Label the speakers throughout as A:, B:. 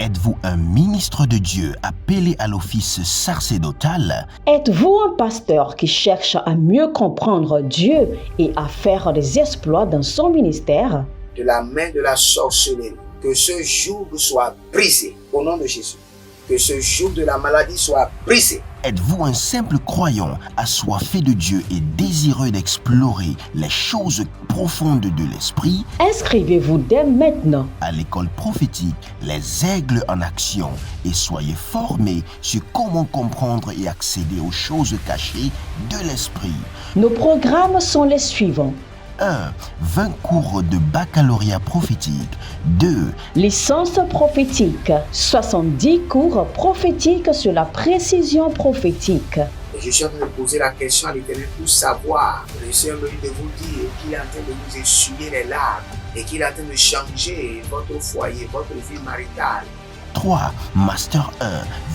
A: Êtes-vous un ministre de Dieu appelé à l'office sacerdotal?
B: Êtes-vous un pasteur qui cherche à mieux comprendre Dieu et à faire des exploits dans son ministère?
C: De la main de la sorcellerie, que ce joug soit brisé au nom de Jésus. Que ce joug de la maladie soit brisé.
A: Êtes-vous un simple croyant assoiffé de Dieu et désireux d'explorer les choses profondes de l'esprit?
B: Inscrivez-vous dès maintenant
A: À l'école prophétique Les Aigles en Action et soyez formés sur comment comprendre et accéder aux choses cachées de l'esprit.
B: Nos programmes sont les suivants.
A: 1. 20 cours de baccalauréat prophétique. 2.
B: Licence prophétique, 70 cours prophétiques sur la précision prophétique.
C: Je suis en train de poser la question à l'Éternel pour savoir. Le Seigneur me dit de vous dire qu'il est en train de vous essuyer les larmes et qu'il est en train de changer votre foyer, votre vie maritale.
A: 3. Master 1.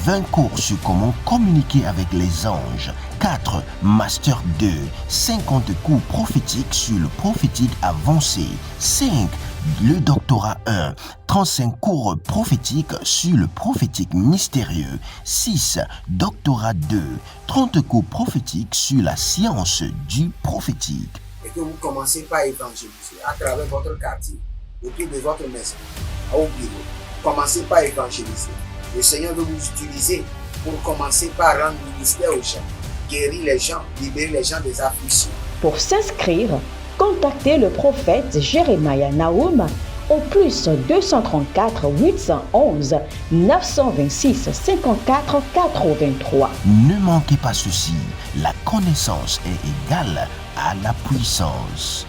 A: 20 cours sur comment communiquer avec les anges. 4. Master 2. 50 cours prophétiques sur le prophétique avancé. 5. Le doctorat 1. 35 cours prophétiques sur le prophétique mystérieux. 6. Doctorat 2. 30 cours prophétiques sur la science du prophétique.
C: Et que vous commencez par évangéliser à travers votre quartier, autour de votre maison, au bureau. Commencez par évangéliser. Le Seigneur veut vous utiliser pour commencer par rendre ministère aux gens, guérir les gens, libérer les gens des afflictions.
B: Pour s'inscrire, contactez le prophète Jérémia Nahum au plus 234 811 926 54 83.
A: Ne manquez pas ceci, la connaissance est égale à la puissance.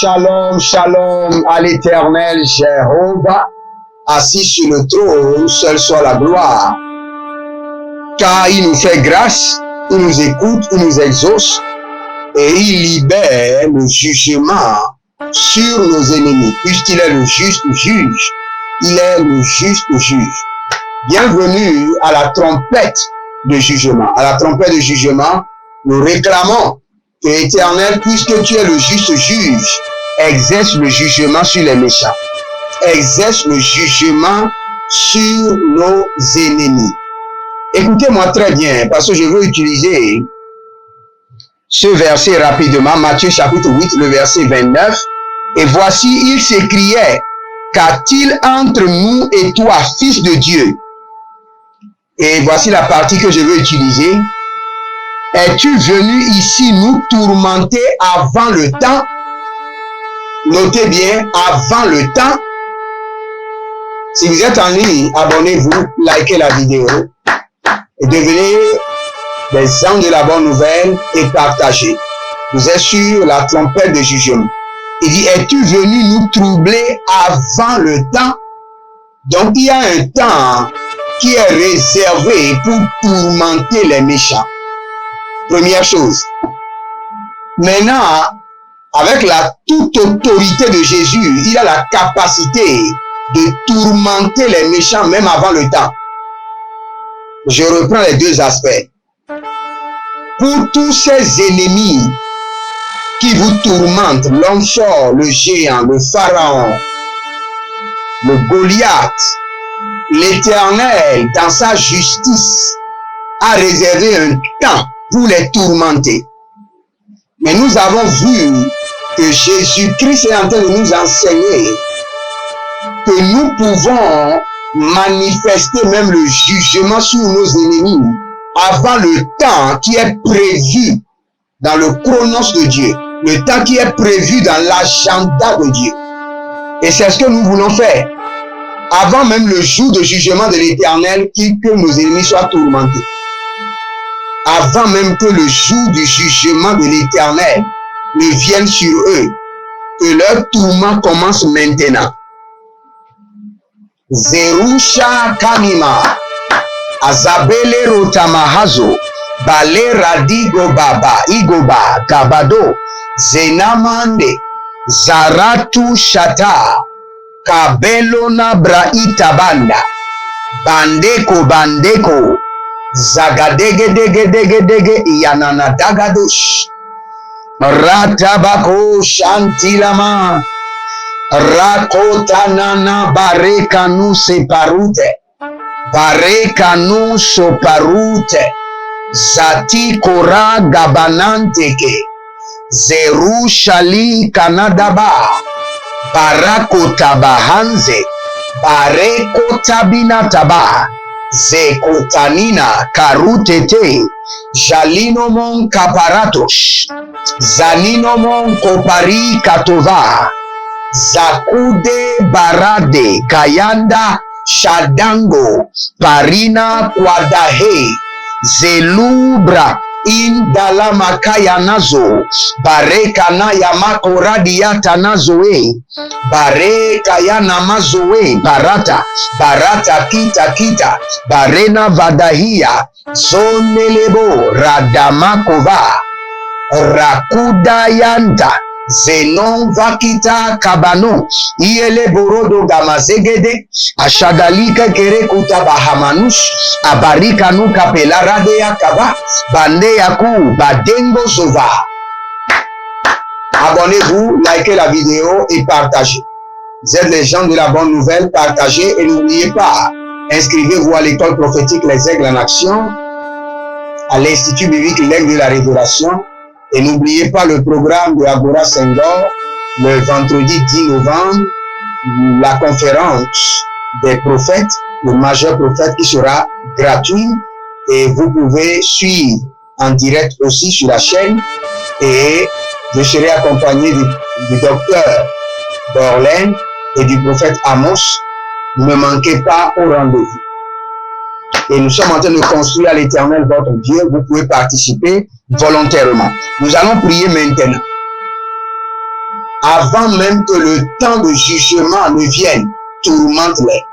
D: Shalom, shalom à l'Éternel Jéhovah, assis sur le trône, seul soit la gloire. Car il nous fait grâce, il nous écoute, il nous exauce et il libère le jugement sur nos ennemis, puisqu'il est le juste juge. Il est le juste juge. Bienvenue à la trompette de jugement. À la trompette de jugement, nous réclamons que l'Éternel, puisque tu es le juste juge, exerce le jugement sur les méchants. Exerce le jugement sur nos ennemis. Écoutez-moi très bien, parce que je veux utiliser ce verset rapidement, Matthieu chapitre 8, le verset 29. Et voici, il s'écriait, qu'a-t-il entre nous et toi, fils de Dieu? Et voici la partie que je veux utiliser. Es-tu venu ici nous tourmenter avant le temps? Notez bien, avant le temps. Si vous êtes en ligne, abonnez-vous, likez la vidéo et devenez des anges de la bonne nouvelle et partagez. Vous êtes sur la trompette de jugement. Il dit, es-tu venu nous troubler avant le temps? Donc, il y a un temps qui est réservé pour tourmenter les méchants. Première chose. Maintenant, avec la toute autorité de Jésus, il a la capacité de tourmenter les méchants même avant le temps. Je reprends les deux aspects. Pour tous ces ennemis qui vous tourmentent, l'homme fort, le géant, le pharaon, le Goliath, l'Éternel, dans sa justice, a réservé un temps pour les tourmenter. Mais nous avons vu que Jésus-Christ est en train de nous enseigner que nous pouvons manifester même le jugement sur nos ennemis avant le temps qui est prévu dans le chronos de Dieu, le temps qui est prévu dans l'agenda de Dieu. Et c'est ce que nous voulons faire. Avant même le jour de jugement de l'Éternel, que nos ennemis soient tourmentés. Avant même que le jour du jugement de l'Éternel ne vienne sur eux, que leur tourment commence maintenant. Zerusha Kanima, Azabele Rotamahazo, Bale Radigo Baba, Igoba, Kabado, Zenamande, Zaratu Shata, Kabelona Braita Banda, Bandeko, Zagadege, Yanana Dagadush, Ratabako Shantilama, Rakotanana Barekanu Separute, Barekanu Soparute, Zati Kora Gabananteke, Zeru Shali Kanadaba, Barakotabahanze, Barekotabinataba, Zekotanina Karutete, Jalinomon Kaparatosh, Zaninomon Kopari Katova, Zakude Barade Kayanda Shadango Parina Kwadahe Zelubra Indalamakaya Nazo Barekana Yamakoradiata Nazoe Barekayana Mazoe Barata Kita Barena Vadahia Zonelebo Radamakova Rakudayanta Zenon Vakita Kabano Iele Borodo Gamazegede Ashadalika Kerekuta Bahamanush Abarika Nuka Pelarade Yakaba Bande Yaku Badengo Sova. Abonnez-vous, likez la vidéo et partagez. Vous êtes les gens de la bonne nouvelle, partagez et n'oubliez pas, inscrivez-vous à l'école prophétique Les Aigles en Action, à l'Institut biblique L'Aigle de la Révélation. Et n'oubliez pas le programme de Agora Senghor, le vendredi 10 novembre, la conférence des prophètes, le majeur prophète qui sera gratuit. Et vous pouvez suivre en direct aussi sur la chaîne. Et je serai accompagné du docteur Dorlaine et du prophète Amos. Ne manquez pas au rendez-vous. Et nous sommes en train de construire à l'Éternel votre Dieu. Vous pouvez participer volontairement. Nous allons prier maintenant. Avant même que le temps de jugement ne vienne, tourmente-les.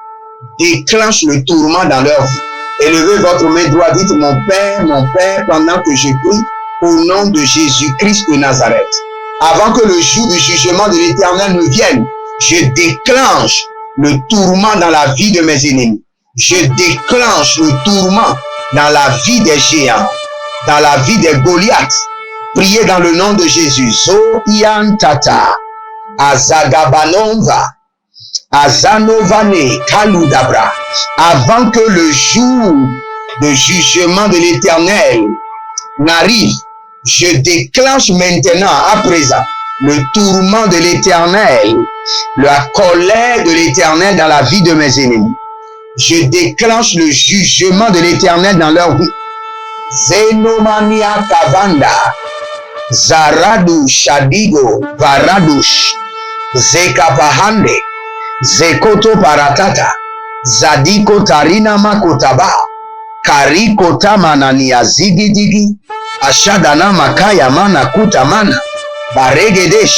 D: Déclenche le tourment dans leur vie. Élevez votre main droite, dites mon Père, pendant que je prie au nom de Jésus-Christ de Nazareth. Avant que le jour du jugement de l'Éternel ne vienne, je déclenche le tourment dans la vie de mes ennemis. Je déclenche le tourment dans la vie des géants, dans la vie des Goliaths. Priez dans le nom de Jésus. Zo Iantata, Azagabanonva, Azanovane, Kaludabra. Avant que le jour de jugement de l'Éternel n'arrive, je déclenche maintenant, à présent, le tourment de l'Éternel, la colère de l'Éternel dans la vie de mes ennemis. Je déclenche le jugement de l'Éternel dans leur vie. Zenomania Kavanda, Zaradu Shadigo, Varadush, Zekapahande, Zekoto Paratata, Zadiko Tarina Makotaba, Kariko Tamanania Zigidigi, Ashadana Makaya Mana Kutamana, Baregedesh,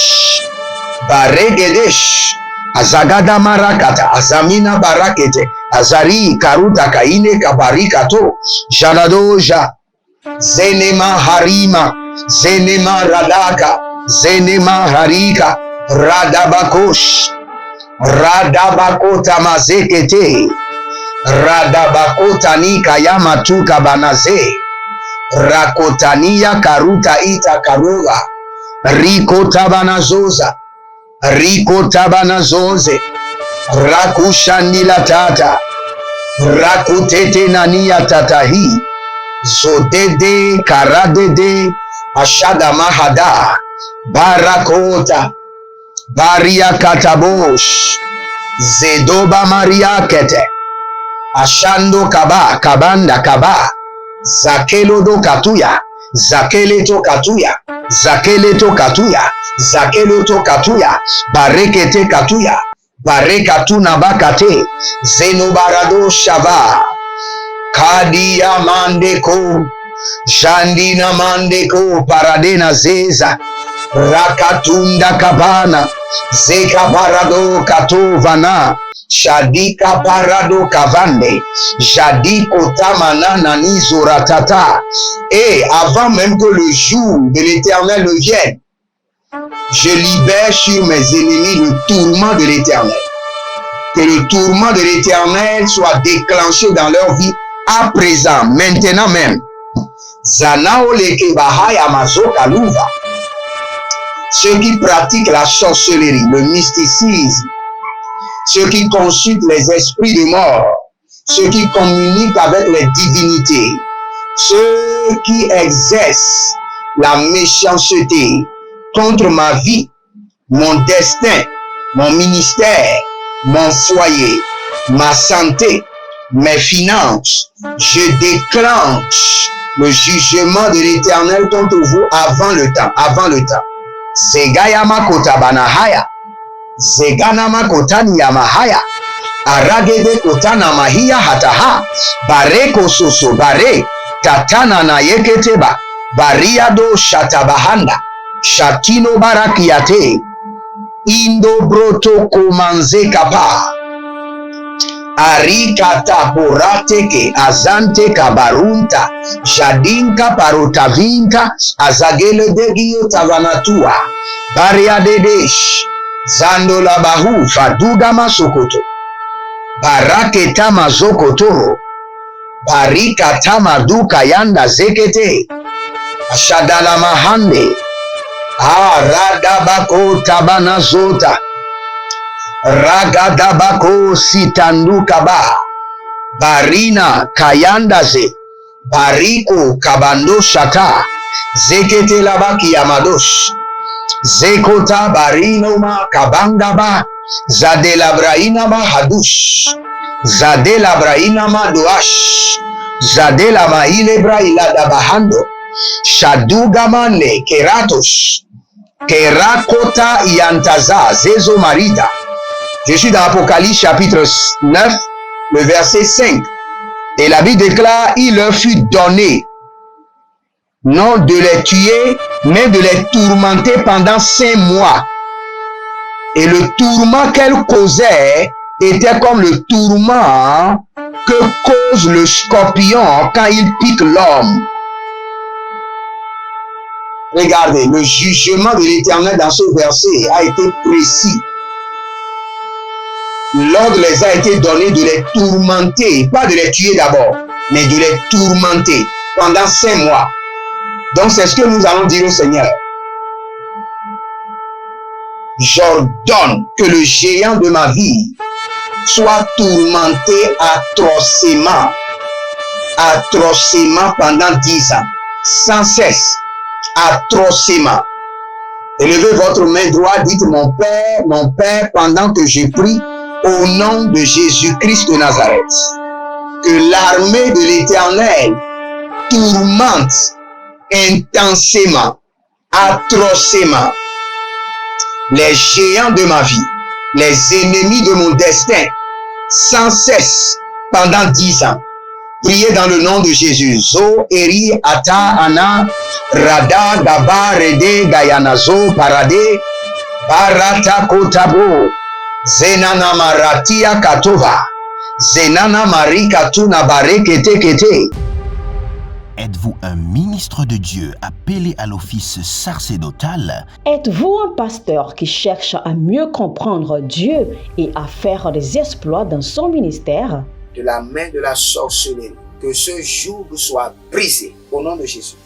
D: Azagada Marakata, Azamina Barakete, Azari Karuta Kaine Kabarikato, Janadoja, Zenema Harima, Zenema Radaka, Zenema Harika, Radabakosh, Radabakota Mazekete, Radabakota Nika Yamatuka Banaze, Rakotania Karuta Ita Karuga, Rikota Banazoza, Rikota Banazoze, Rakushanila Tata, Rakutete Nania Tatahi, Zodede Karadede, Ashada Mahada, Barakota, Baria Katabosh, Zedoba Maria Kete, Ashando Kaba, Kabanda Kaba, Zakelodo Katuya, Zakeleto Katuya, Zakeleto Katuya, Zakeloto Katuya, Barekete Katuya, Barekatuna Bakate, Zenobarado Shava, Kadia Mandeko, Jandina Mandeko, Paradena Zeza, Rakatunda Kabana, Zeka Parado Katovana, Shadika Parado Kavande, Jadiko Tamana Nanizo Ratata. Et avant même que le jour de l'Éternel ne vienne, je libère sur mes ennemis le tourment de l'Éternel. Que le tourment de l'Éternel soit déclenché dans leur vie à présent, maintenant même. Zanao leke bahai amazo kaluva. Ceux qui pratiquent la sorcellerie, le mysticisme, ceux qui consultent les esprits de mort, ceux qui communiquent avec les divinités, ceux qui exercent la méchanceté contre ma vie, mon destin, mon ministère, mon foyer, ma santé, mes finances, je déclenche le jugement de l'Éternel contre vous avant le temps, avant le temps. Zegayama kotabanahaya, Zeganama kotani yamahaya, Aragede kotana mahia hataha, Bareko soso bare, Tatana na yeketeba, Bariado shatabahanda, Shatino barakiate, Indo broto komanze kapa, Arikata porateke azante kabarunta, Jadinka parotavinka, Azagele degio tavanatua, Bariadedesh, Zandola bahu faduga masokoto, Baraketa mazokotoro, Barikata maduka yanda zekete, Ashadala mahande, Aradabako tabanazota, Ragadabako sitandukaba, Barina kayandaze, Bariko kabando shata, Zekete labaki yamadosh, Zekota barinoma kabangaba, Zadela brainama hadush, Zadela brainama doash, Zadela mailebra iladabahando, Shadugamane keratos, Kerakota yantaza zezo marida. Je suis dans Apocalypse chapitre 9, le verset 5. Et la Bible déclare, il leur fut donné, non de les tuer, mais de les tourmenter pendant 5 mois. Et le tourment qu'elle causait était comme le tourment que cause le scorpion quand il pique l'homme. Regardez, le jugement de l'Éternel dans ce verset a été précis. L'ordre les a été donné de les tourmenter, pas de les tuer d'abord, mais de les tourmenter pendant 5 mois. Donc c'est ce que nous allons dire au Seigneur. J'ordonne que le géant de ma vie soit tourmenté atrocement pendant 10 ans, sans cesse, atrocement. Élevez votre main droite, dites mon Père, pendant que je prie, au nom de Jésus-Christ de Nazareth, que l'armée de l'Éternel tourmente intensément, atrocement les géants de ma vie, les ennemis de mon destin, sans cesse pendant 10 ans. Priez dans le nom de Jésus. Zo eri ata ana rada gaba rede gayanazo parade barata kotabo zenana maratia katova zenana marika tuna barekete kete.
A: Êtes-vous un ministre de Dieu appelé à l'office sacerdotal?
B: Êtes-vous un pasteur qui cherche à mieux comprendre Dieu et à faire des exploits dans son ministère?
C: De la main de la sorcellerie, que ce joug soit brisé au nom de Jésus.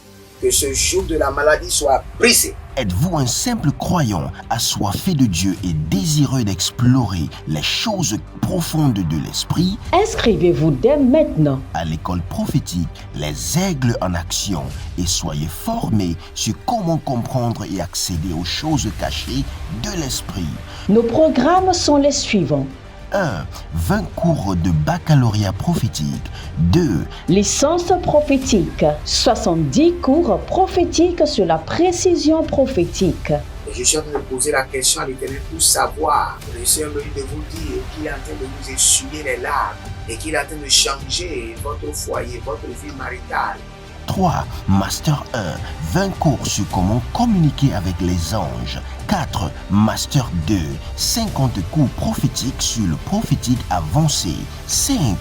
C: Que ce joug de la maladie soit brisé
A: Êtes-vous un simple croyant assoiffé de Dieu et désireux d'explorer les choses profondes de l'esprit?
B: Inscrivez-vous dès maintenant
A: À l'école prophétique Les Aigles en Action et soyez formés sur comment comprendre et accéder aux choses cachées de l'esprit.
B: Nos programmes sont les suivants.
A: 1. 20 cours de baccalauréat prophétique. 2.
B: Licence prophétique. 70 cours prophétiques sur la précision prophétique.
C: Et je suis en train de poser la question à l'Éternel pour savoir. Le Seigneur me dit de vous dire qu'il est en train de vous essuyer les larmes et qu'il est en train de changer votre foyer, votre vie maritale.
A: 3. Master 1. 20 cours sur comment communiquer avec les anges. 4. Master 2. 50 cours prophétiques sur le prophétique avancé. 5.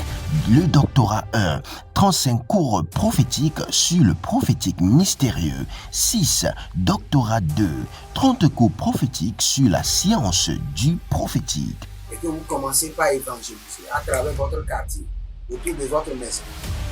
A: Le doctorat 1. 35 cours prophétiques sur le prophétique mystérieux. 6. Doctorat 2. 30 cours prophétiques sur la science du prophétique.
C: Et que vous commencez par évangéliser à travers votre quartier, autour de votre maison,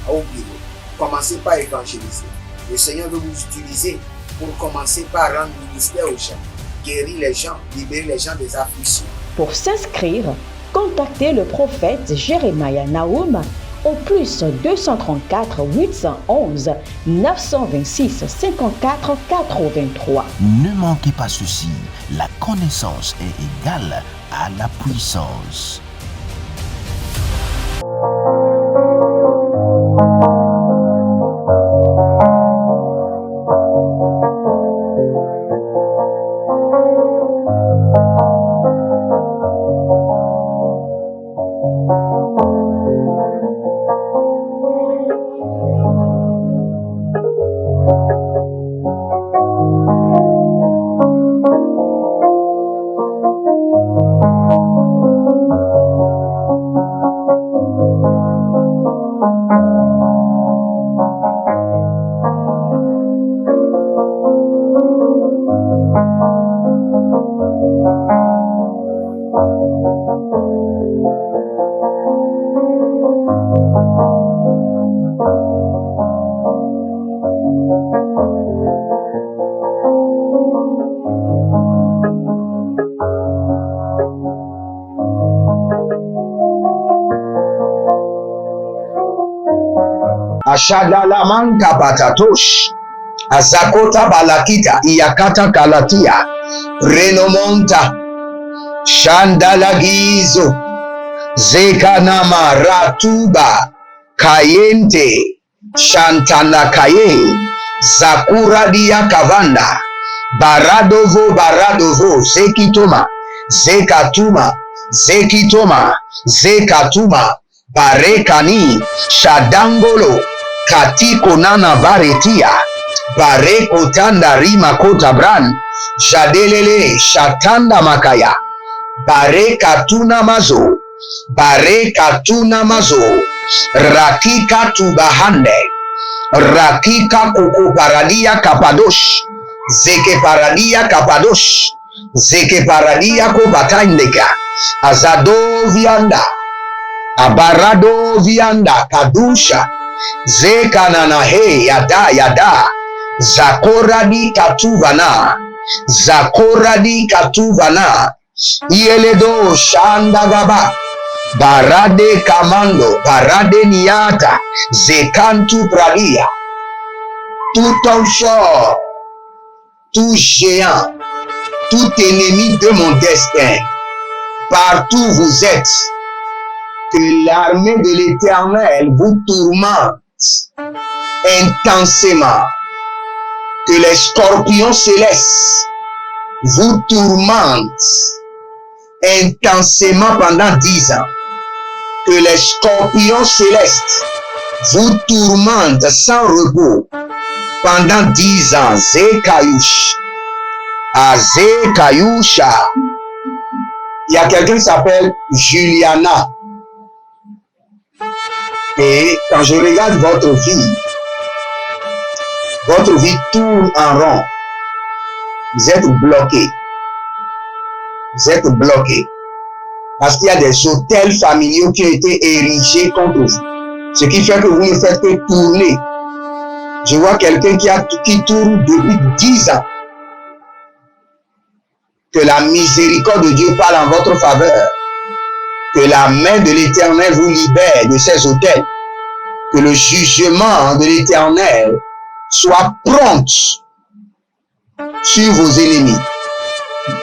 C: au bureau. Commencez par évangéliser. Le Seigneur veut vous utiliser pour commencer par rendre ministère aux gens, guérir les gens, libérer les gens des afflictions.
B: Pour s'inscrire, contactez le prophète Jérémie Naoum au plus 234 811 926 54 83.
A: Ne manquez pas ceci, la connaissance est égale à la puissance.
D: Ashadalamanga batatosh. Azakota balakita iyakata kalatia. Renomonta. Shandalagizo. Zekanama ratuba. Kayente. Shantanakaye. Zakuradia kavanda. Baradovo. Zekitoma. Zekatuma. Zekatuma. Barekani. Shadangolo. Katiko nana baretia, bareko tanda rima kota bran, jadelele shatanda makaya, bareka tuna mazo, rakika tubahande, rakika kuku paradia kapadosh, zeke paradia kobatandeka, azado vianda, abarado vianda kadusha, Zekanana he yada zakoradi katuvana ieledo shandagaba barade kamando barade niata zekantu pradia tout homme fort, tout géant, tout ennemi de mon destin, partout vous êtes, que l'armée de l'Éternel vous tourmente intensément, que les scorpions célestes vous tourmentent intensément pendant 10 ans, que les scorpions célestes vous tourmentent sans repos pendant 10 ans. Zekayusha. Il y a quelqu'un qui s'appelle Juliana. Et quand je regarde votre vie tourne en rond. Vous êtes bloqué. Parce qu'il y a des hôtels familiaux qui ont été érigés contre vous. Ce qui fait que vous ne faites que tourner. Je vois quelqu'un qui tourne depuis 10 ans. Que la miséricorde de Dieu parle en votre faveur. Que la main de l'Éternel vous libère de ces autels. Que le jugement de l'Éternel soit prompt sur vos ennemis.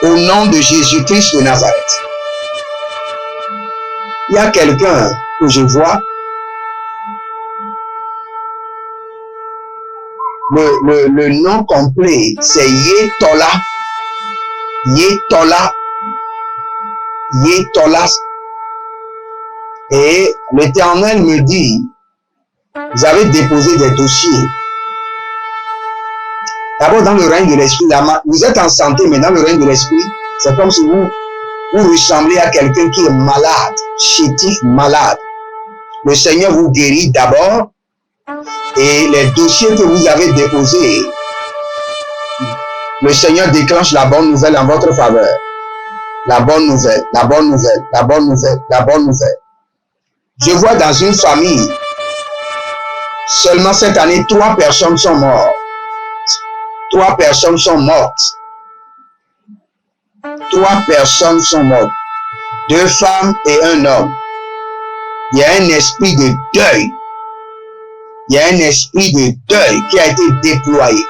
D: Au nom de Jésus-Christ de Nazareth. Il y a quelqu'un que je vois. Le nom complet, c'est Yetola. Yetola. Yetola. Et l'Éternel me dit, vous avez déposé des dossiers. D'abord, dans le règne de l'esprit, vous êtes en santé, mais dans le règne de l'esprit, c'est comme si vous ressemblez à quelqu'un qui est malade, chétif, malade. Le Seigneur vous guérit d'abord, et les dossiers que vous avez déposés, le Seigneur déclenche la bonne nouvelle en votre faveur. La bonne nouvelle, la bonne nouvelle, la bonne nouvelle, la bonne nouvelle. Je vois dans une famille, seulement cette année, 3 personnes sont mortes. 3 personnes sont mortes. 3 personnes sont mortes. 2 femmes et 1 homme. Il y a un esprit de deuil. Il y a un esprit de deuil qui a été déployé.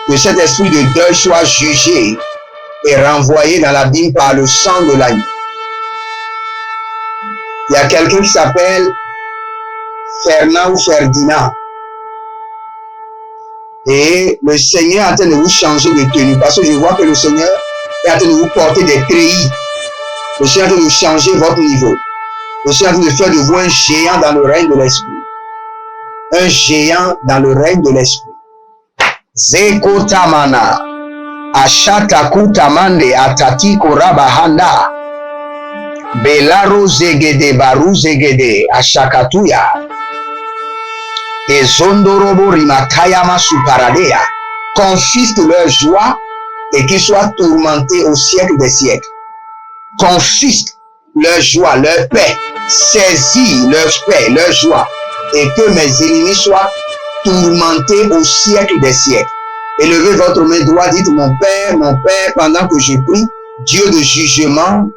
D: Que cet esprit de deuil soit jugé et renvoyé dans l'abîme par le sang de l'agneau. Il y a quelqu'un qui s'appelle Fernand ou Ferdinand. Et le Seigneur est en train de vous changer de tenue. Parce que je vois que le Seigneur est en train de vous porter des treillis. Le Seigneur est en train de changer votre niveau. Le Seigneur est en train de faire de vous un géant dans le règne de l'esprit. Un géant dans le règne de l'esprit. Zekotamana. Ashatakutamande atati korabahanda. Belaro zegede baru zegede ashakatuya. Et Zondorobo Rimakayama Suparadea confisque leur joie et qu'ils soient tourmentés au siècle des siècles. Confisque leur joie, leur paix, saisis leur paix, leur joie, et que mes ennemis soient tourmentés au siècle des siècles. Élevez votre main droite, dites mon Père, pendant que je prie, Dieu de jugement,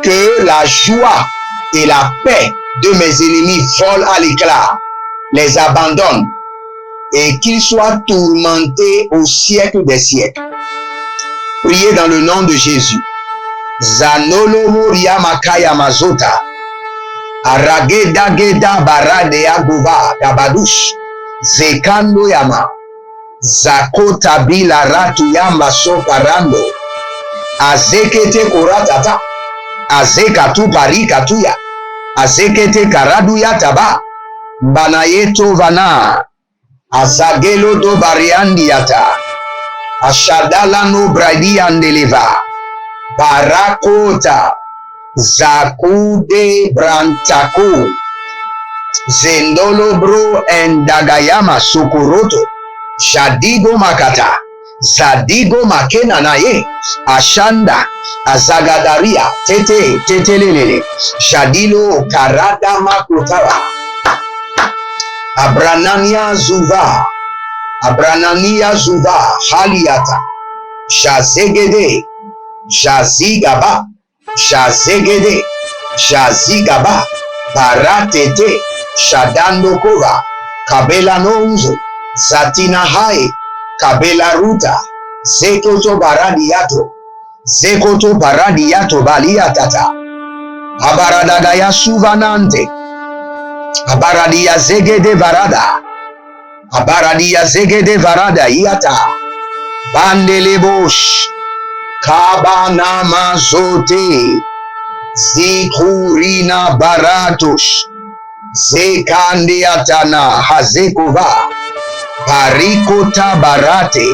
D: que la joie et la paix de mes ennemis volent à l'éclat, les abandonnent et qu'ils soient tourmentés au siècle des siècles. Priez dans le nom de Jésus. Zanolo Moria Makaya Mazota Arageda Geda Baradea Gova Gabadush Zekando Yama Zakota Bila Ratu Yamba Soparando Azekete Koratata Azekatu Parikatuya Azekete karadu yataba banayeto vana azagelo do bariandi yata ashadala no bradi andeleva barakota zakude brantako zendolo bro endagayama sokoroto shadigo makata zadigo makena naye ashanda azagadaria tetelelele shadilo karada makotara abranania zuva haliata shazegede shazigaba baratete shadandokova kabela nonzo zatina hai kabela ruta zekoto baradiato baliatata abaradagaya suvanante abaradia zegede varada iata bandelebosh kabana mazote zikurina baratosh zekandiatana hazekova parikota barate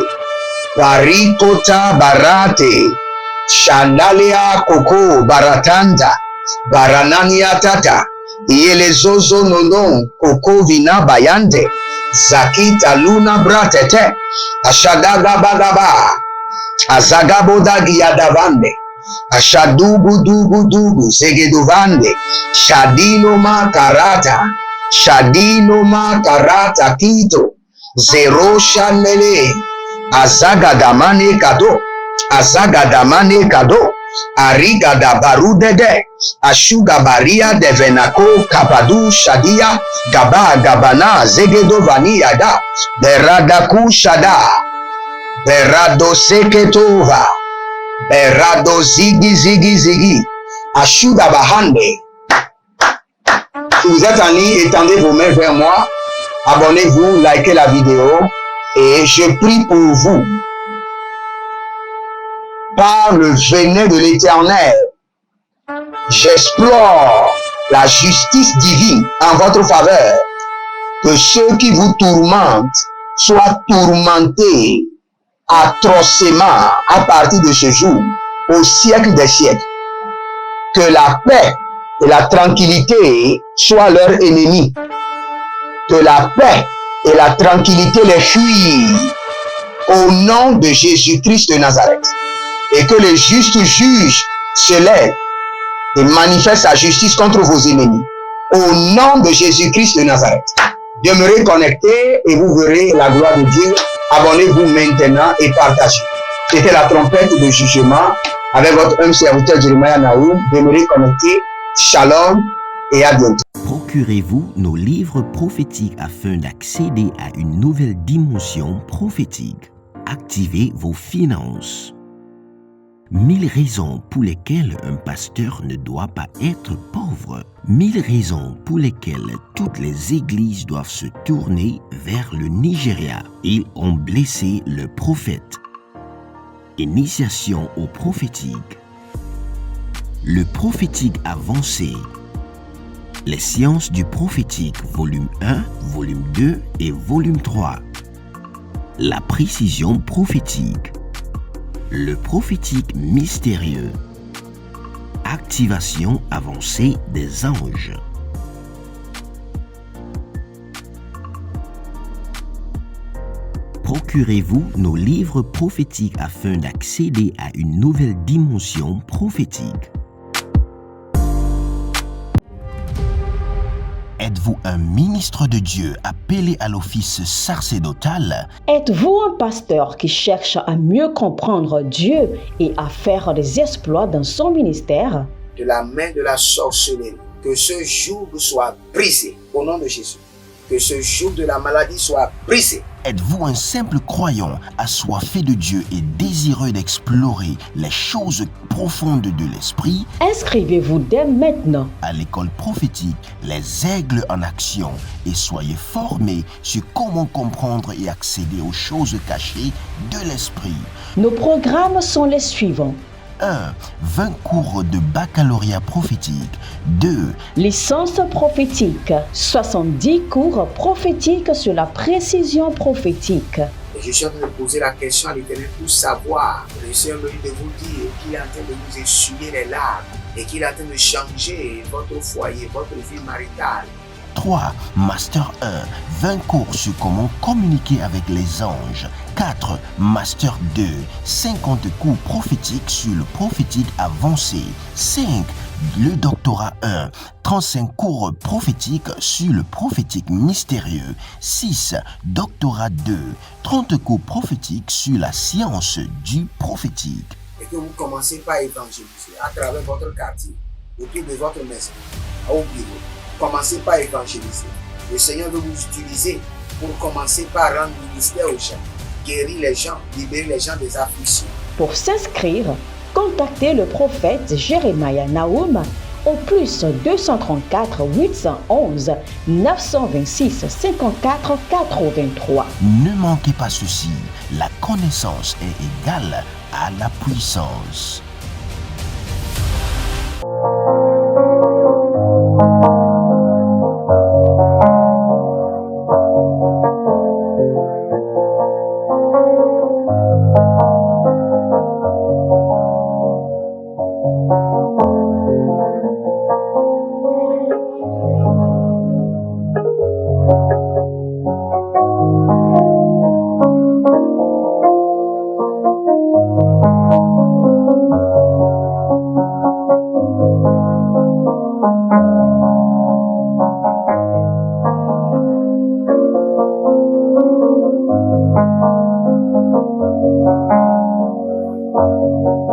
D: shandalia koko baratanda baranania tata yelezozo nonon koko vina bayande zakita luna bratete ashadaga bagaba azagabodagi yadavande ashadugu zegedovande shadino makarata kito zero shanele Azagadamane kado. Azagadamane kado. Arigada barudede. Ashuga baria devenako kabadu shadia. Gaba gabana zegedo vaniyada. Beradaku shada. Berado seketova. Berado zigi zigi zigi. Ashuga bahande. Si vous êtes en ligne, étendez vos mains vers moi. Abonnez-vous, likez la vidéo. Et je prie pour vous. Par le venin de l'Éternel, j'explore la justice divine en votre faveur. Que ceux qui vous tourmentent soient tourmentés atrocement à partir de ce jour, au siècle des siècles. Que la paix et la tranquillité soient leurs ennemis. Que la paix et la tranquillité les fuient au nom de Jésus-Christ de Nazareth. Et que le juste juge se lève et manifeste sa justice contre vos ennemis. Au nom de Jésus-Christ de Nazareth. Demeurez connectés et vous verrez la gloire de Dieu. Abonnez-vous maintenant et partagez. C'était la trompette de jugement avec votre humble serviteur Jeremiah Naoum. Demeurez connectés. Shalom et à bientôt.
A: Procurez-vous nos livres prophétiques afin d'accéder à une nouvelle dimension prophétique. Activez vos finances. 1000 raisons pour lesquelles un pasteur ne doit pas être pauvre. 1000 raisons pour lesquelles toutes les églises doivent se tourner vers le Nigeria. Ils ont blessé le prophète. Initiation au prophétique. Le prophétique avancé. Les sciences du prophétique, volume 1, volume 2 et volume 3. La précision prophétique. Le prophétique mystérieux. Activation avancée des anges. Procurez-vous nos livres prophétiques afin d'accéder à une nouvelle dimension prophétique. Êtes-vous un ministre de Dieu appelé à l'office sacerdotal?
B: Êtes-vous un pasteur qui cherche à mieux comprendre Dieu et à faire des exploits dans son ministère?
C: De la main de la sorcellerie, que ce joug soit brisé au nom de Jésus. Que ce joug de la maladie soit brisé.
A: Êtes-vous un simple croyant assoiffé de Dieu et désireux d'explorer les choses profondes de l'esprit?
B: Inscrivez-vous dès maintenant
A: À l'école prophétique, les aigles en action, et soyez formés sur comment comprendre et accéder aux choses cachées de l'esprit.
B: Nos programmes sont les suivants.
A: 1. 20 cours de baccalauréat prophétique. 2.
B: Licence prophétique. 70 cours prophétiques sur la précision prophétique.
C: Et je suis en train de poser la question à l'Éternel pour savoir. Le Seigneur me dit de vous dire qu'il est en train de vous essuyer les larmes et qu'il est en train de changer votre foyer, votre vie maritale.
A: 3. Master 1. 20 cours sur comment communiquer avec les anges. 4. Master 2. 50 cours prophétiques sur le prophétique avancé. 5. Le doctorat 1. 35 cours prophétiques sur le prophétique mystérieux. 6. Doctorat 2. 30 cours prophétiques sur la science du prophétique.
C: Et que vous commencez par évangéliser à travers votre quartier, autour de votre maison, au bureau. Commencez par évangéliser. Le Seigneur veut vous utiliser pour commencer par rendre ministère aux gens, guérir les gens, libérer les gens des afflictions.
B: Pour s'inscrire, contactez le prophète Jeremiah Naoum au plus 234 811 926 54 83.
A: Ne manquez pas ceci, la connaissance est égale à la puissance.
D: Amen.